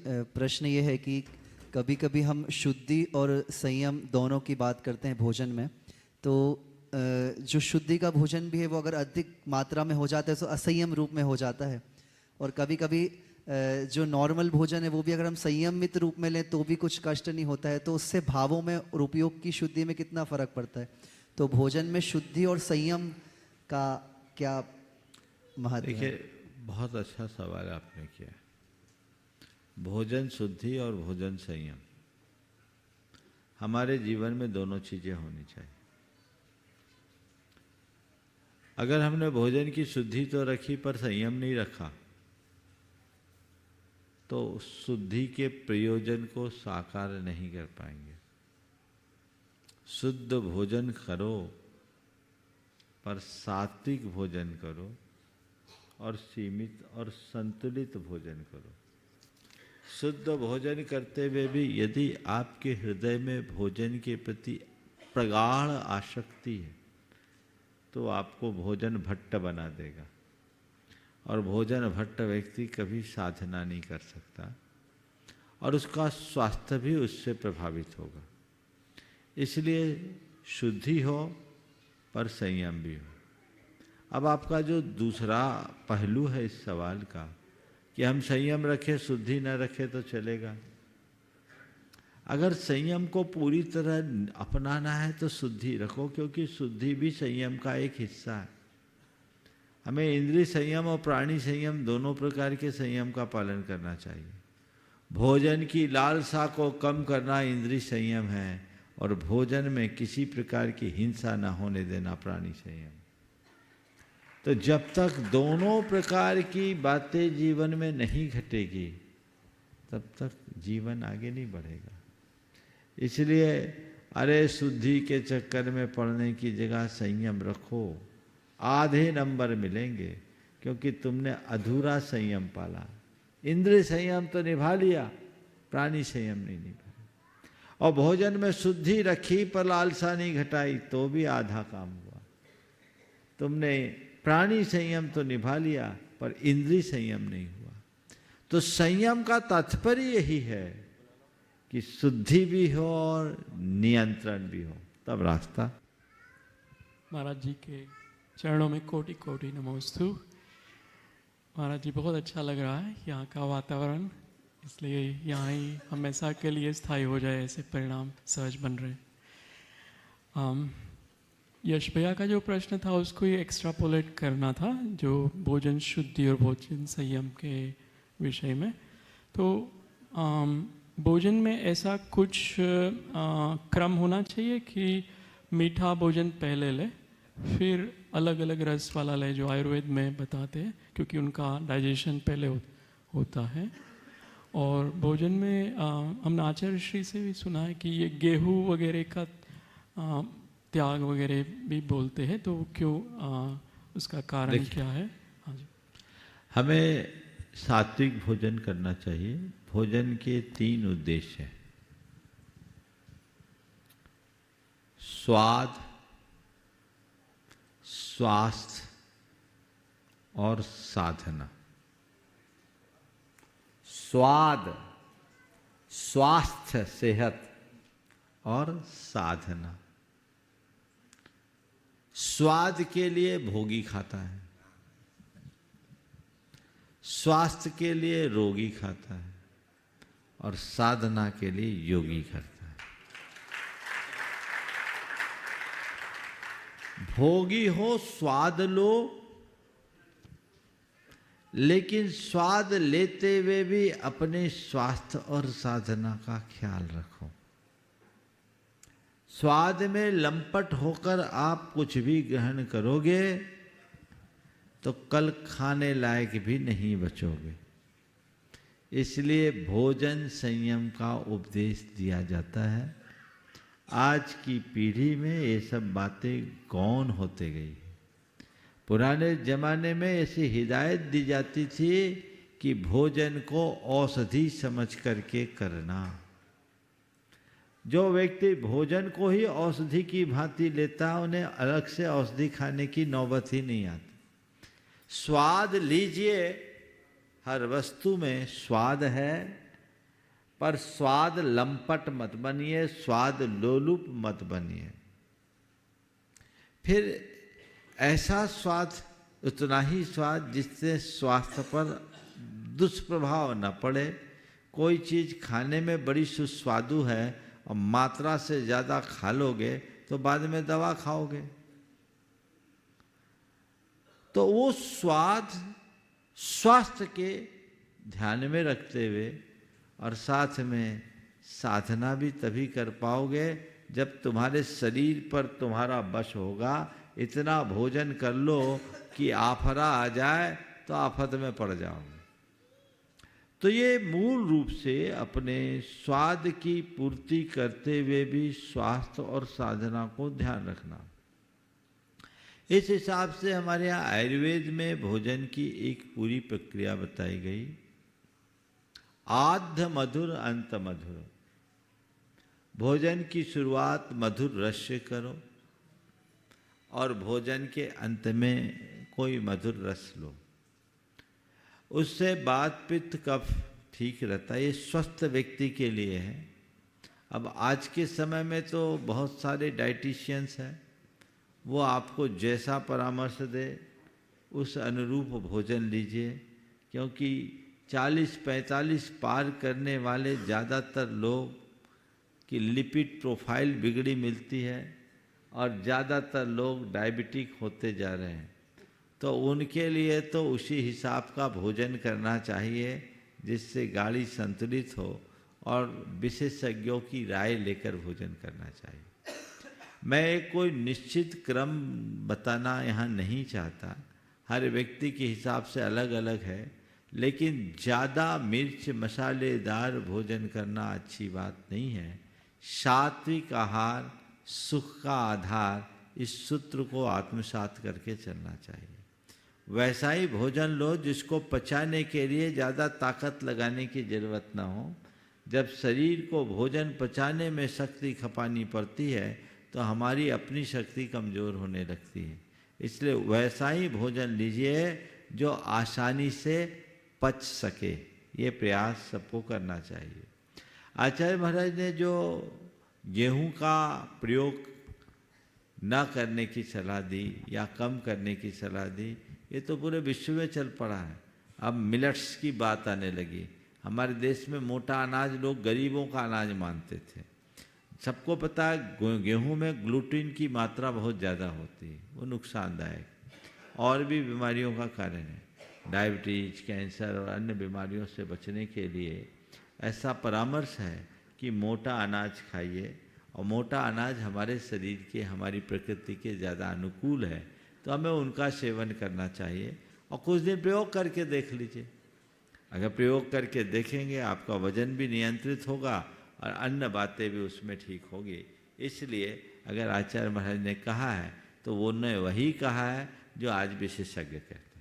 प्रश्न ये है कि कभी कभी हम शुद्धि और संयम दोनों की बात करते हैं भोजन में, तो जो शुद्धि का भोजन भी है वो अगर अधिक मात्रा में हो जाता है तो असंयम रूप में हो जाता है, और कभी कभी जो नॉर्मल भोजन है वो भी अगर हम संयमित रूप में लें तो भी कुछ कष्ट नहीं होता है। तो उससे भावों में और उपयोग की शुद्धि में कितना फर्क पड़ता है? तो भोजन में शुद्धि और संयम का क्या महत्व है? देखिए, बहुत अच्छा सवाल आपने किया। भोजन शुद्धि और भोजन संयम, हमारे जीवन में दोनों चीजें होनी चाहिए। अगर हमने भोजन की शुद्धि तो रखी पर संयम नहीं रखा तो शुद्धि के प्रयोजन को साकार नहीं कर पाएंगे। शुद्ध भोजन करो पर सात्विक भोजन करो और सीमित और संतुलित भोजन करो। शुद्ध भोजन करते हुए भी यदि आपके हृदय में भोजन के प्रति प्रगाढ़ आसक्ति है तो आपको भोजन भट्ट बना देगा, और भोजन भट्ट व्यक्ति कभी साधना नहीं कर सकता और उसका स्वास्थ्य भी उससे प्रभावित होगा। इसलिए शुद्धि हो पर संयम भी हो। अब आपका जो दूसरा पहलू है इस सवाल का कि हम संयम रखें शुद्धि न रखें तो चलेगा। अगर संयम को पूरी तरह अपनाना है तो शुद्धि रखो, क्योंकि शुद्धि भी संयम का एक हिस्सा है। हमें इंद्रिय संयम और प्राणी संयम दोनों प्रकार के संयम का पालन करना चाहिए। भोजन की लालसा को कम करना इंद्रिय संयम है और भोजन में किसी प्रकार की हिंसा न होने देना प्राणी संयम। तो जब तक दोनों प्रकार की बातें जीवन में नहीं घटेगी तब तक जीवन आगे नहीं बढ़ेगा। इसलिए अरे शुद्धि के चक्कर में पड़ने की जगह संयम रखो, आधे नंबर मिलेंगे, क्योंकि तुमने अधूरा संयम पाला। इंद्रिय संयम तो निभा लिया, प्राणी संयम नहीं निभा। और भोजन में शुद्धि रखी पर लालसा नहीं घटाई तो भी आधा काम हुआ। तुमने प्राणी संयम तो निभा लिया पर इंद्रिय संयम नहीं हुआ। तो संयम का तात्पर्य यही है कि शुद्धि भी हो और नियंत्रण भी हो, तब रास्ता। महाराज जी के चरणों में कोटि कोटि नमोस्तु। महाराज जी, बहुत अच्छा लग रहा है यहाँ का वातावरण, इसलिए यहाँ ही हमेशा के लिए स्थायी हो जाए, ऐसे परिणाम सहज बन रहे हैं। यश भैया का जो प्रश्न था उसको ही एक्स्ट्रापोलेट करना था, जो भोजन शुद्धि और भोजन संयम के विषय में। तो भोजन में ऐसा कुछ क्रम होना चाहिए कि मीठा भोजन पहले ले फिर अलग अलग रस वाला ले, जो आयुर्वेद में बताते हैं, क्योंकि उनका डाइजेशन पहले होता है। और भोजन में हमने आचार्य श्री से भी सुना है कि ये गेहूँ वगैरह का त्याग वगैरह भी बोलते हैं, तो क्यों उसका कारण क्या है? हाँ जी। हमें सात्विक भोजन करना चाहिए। भोजन के 3 उद्देश्य हैं: स्वाद, स्वास्थ्य और साधना। स्वाद, स्वास्थ्य सेहत और साधना। स्वाद के लिए भोगी खाता है, स्वास्थ्य के लिए रोगी खाता है और साधना के लिए योगी करता है। भोगी हो स्वाद लो, लेकिन स्वाद लेते हुए भी अपने स्वास्थ्य और साधना का ख्याल रखो। स्वाद में लंपट होकर आप कुछ भी ग्रहण करोगे तो कल खाने लायक भी नहीं बचोगे। इसलिए भोजन संयम का उपदेश दिया जाता है। आज की पीढ़ी में ये सब बातें गौण होते गई। पुराने जमाने में ऐसी हिदायत दी जाती थी कि भोजन को औषधि समझ करके करना। जो व्यक्ति भोजन को ही औषधि की भांति लेता, उन्हें अलग से औषधि खाने की नौबत ही नहीं आती। स्वाद लीजिए, हर वस्तु में स्वाद है, पर स्वाद लंपट मत बनिए, स्वाद लोलुप मत बनिए। फिर ऐसा स्वाद, उतना ही स्वाद जिससे स्वास्थ्य पर दुष्प्रभाव न पड़े। कोई चीज़ खाने में बड़ी सुस्वादु है और मात्रा से ज़्यादा खा लोगे तो बाद में दवा खाओगे। तो वो स्वाद स्वास्थ्य के ध्यान में रखते हुए और साथ में साधना भी तभी कर पाओगे जब तुम्हारे शरीर पर तुम्हारा वश होगा। इतना भोजन कर लो कि आफरा आ जाए तो आफत में पड़ जाओगे। तो ये मूल रूप से अपने स्वाद की पूर्ति करते हुए भी स्वास्थ्य और साधना को ध्यान रखना। इस हिसाब से हमारे यहाँ आयुर्वेद में भोजन की एक पूरी प्रक्रिया बताई गई। आद्य मधुर अंत मधुर। भोजन की शुरुआत मधुर रस से करो और भोजन के अंत में कोई मधुर रस लो। उससे वात पित्त कफ ठीक रहता है। ये स्वस्थ व्यक्ति के लिए है। अब आज के समय में तो बहुत सारे डाइटिशियंस हैं, वो आपको जैसा परामर्श दे उस अनुरूप भोजन लीजिए, क्योंकि 40-45 पार करने वाले ज़्यादातर लोग की लिपिड प्रोफाइल बिगड़ी मिलती है और ज़्यादातर लोग डायबिटिक होते जा रहे हैं। तो उनके लिए तो उसी हिसाब का भोजन करना चाहिए जिससे गाड़ी संतुलित हो और विशेषज्ञों की राय लेकर भोजन करना चाहिए। मैं कोई निश्चित क्रम बताना यहाँ नहीं चाहता, हर व्यक्ति के हिसाब से अलग अलग है, लेकिन ज़्यादा मिर्च मसालेदार भोजन करना अच्छी बात नहीं है। सात्विक आहार सुख का आधार, इस सूत्र को आत्मसात करके चलना चाहिए। वैसा ही भोजन लो जिसको पचाने के लिए ज़्यादा ताकत लगाने की ज़रूरत ना हो। जब शरीर को भोजन पचाने में शक्ति खपानी पड़ती है तो हमारी अपनी शक्ति कमज़ोर होने लगती है। इसलिए वैसा ही भोजन लीजिए जो आसानी से पच सके। ये प्रयास सबको करना चाहिए। आचार्य महाराज ने जो गेहूं का प्रयोग न करने की सलाह दी या कम करने की सलाह दी, ये तो पूरे विश्व में चल पड़ा है। अब मिलेट्स की बात आने लगी। हमारे देश में मोटा अनाज लोग गरीबों का अनाज मानते थे। सबको पता है गेहूं में ग्लूटीन की मात्रा बहुत ज़्यादा होती है, वो नुकसानदायक और भी बीमारियों का कारण है। डायबिटीज, कैंसर और अन्य बीमारियों से बचने के लिए ऐसा परामर्श है कि मोटा अनाज खाइए, और मोटा अनाज हमारे शरीर के, हमारी प्रकृति के ज़्यादा अनुकूल है, तो हमें उनका सेवन करना चाहिए। और कुछ दिन प्रयोग करके देख लीजिए। अगर प्रयोग करके देखेंगे आपका वजन भी नियंत्रित होगा और अन्य बातें भी उसमें ठीक होगी। इसलिए अगर आचार्य महाराज ने कहा है तो वो ने वही कहा है जो आज विशेषज्ञ कहते हैं।